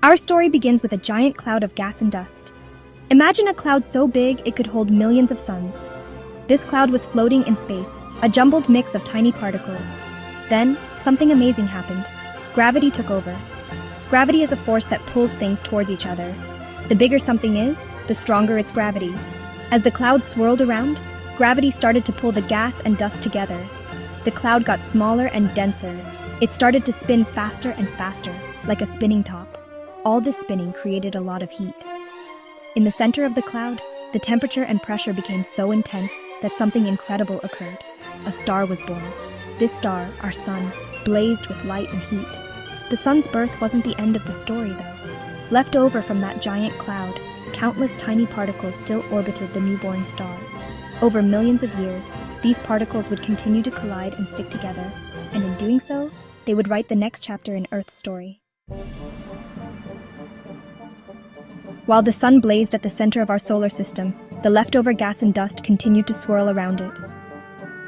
Our story begins with a giant cloud of gas and dust. Imagine a cloud so big it could hold millions of suns. This cloud was floating in space, a jumbled mix of tiny particles. Then, something amazing happened. Gravity took over. Gravity is a force that pulls things towards each other. The bigger something is, the stronger its gravity. As the cloud swirled around, gravity started to pull the gas and dust together. The cloud got smaller and denser. It started to spin faster and faster, like a spinning top. All this spinning created a lot of heat. In the center of the cloud, the temperature and pressure became so intense that something incredible occurred. A star was born. This star, our sun, blazed with light and heat. The sun's birth wasn't the end of the story, though. Left over from that giant cloud, countless tiny particles still orbited the newborn star. Over millions of years, these particles would continue to collide and stick together, and in doing so, they would write the next chapter in Earth's story. While the sun blazed at the center of our solar system, the leftover gas and dust continued to swirl around it.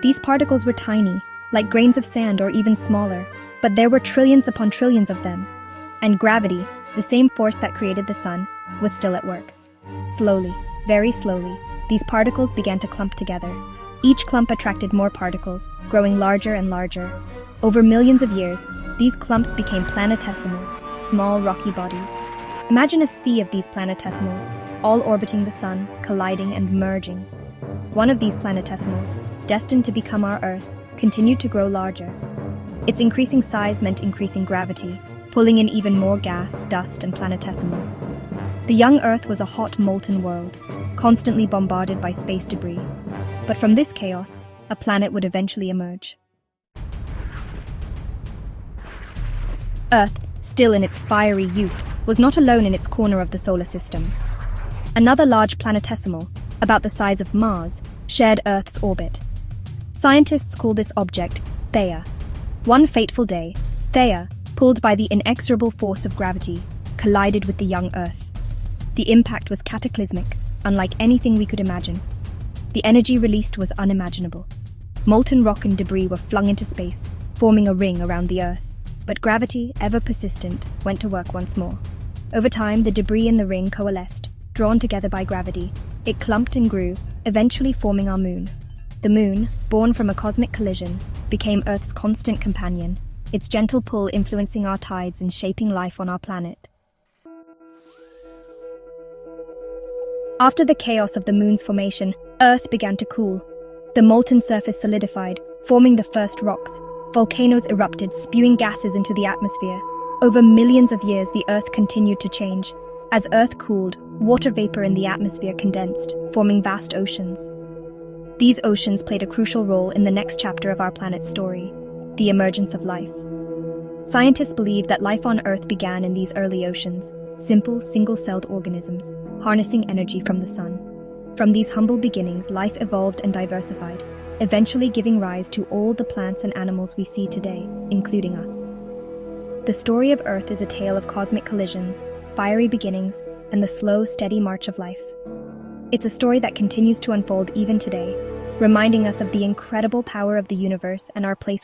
These particles were tiny, like grains of sand or even smaller, but there were trillions upon trillions of them. And gravity, the same force that created the sun, was still at work. Slowly, very slowly, these particles began to clump together. Each clump attracted more particles, growing larger and larger. Over millions of years, these clumps became planetesimals, small rocky bodies. Imagine a sea of these planetesimals, all orbiting the sun, colliding and merging. One of these planetesimals, destined to become our Earth, continued to grow larger. Its increasing size meant increasing gravity, pulling in even more gas, dust, and planetesimals. The young Earth was a hot, molten world, constantly bombarded by space debris. But from this chaos, a planet would eventually emerge. Earth, still in its fiery youth, was not alone in its corner of the solar system. Another large planetesimal, about the size of Mars, shared Earth's orbit. Scientists call this object Theia. One fateful day, Theia, pulled by the inexorable force of gravity, collided with the young Earth. The impact was cataclysmic, unlike anything we could imagine. The energy released was unimaginable. Molten rock and debris were flung into space, forming a ring around the Earth. But gravity, ever persistent, went to work once more. Over time, the debris in the ring coalesced, drawn together by gravity. It clumped and grew, eventually forming our moon. The moon, born from a cosmic collision, became Earth's constant companion, its gentle pull influencing our tides and shaping life on our planet. After the chaos of the moon's formation, Earth began to cool. The molten surface solidified, forming the first rocks. Volcanoes erupted, spewing gases into the atmosphere. Over millions of years, the Earth continued to change. As Earth cooled, water vapor in the atmosphere condensed, forming vast oceans. These oceans played a crucial role in the next chapter of our planet's story, the emergence of life. Scientists believe that life on Earth began in these early oceans, simple, single-celled organisms, harnessing energy from the sun. From these humble beginnings, life evolved and diversified, eventually giving rise to all the plants and animals we see today, including us. The story of Earth is a tale of cosmic collisions, fiery beginnings, and the slow, steady march of life. It's a story that continues to unfold even today, reminding us of the incredible power of the universe and our place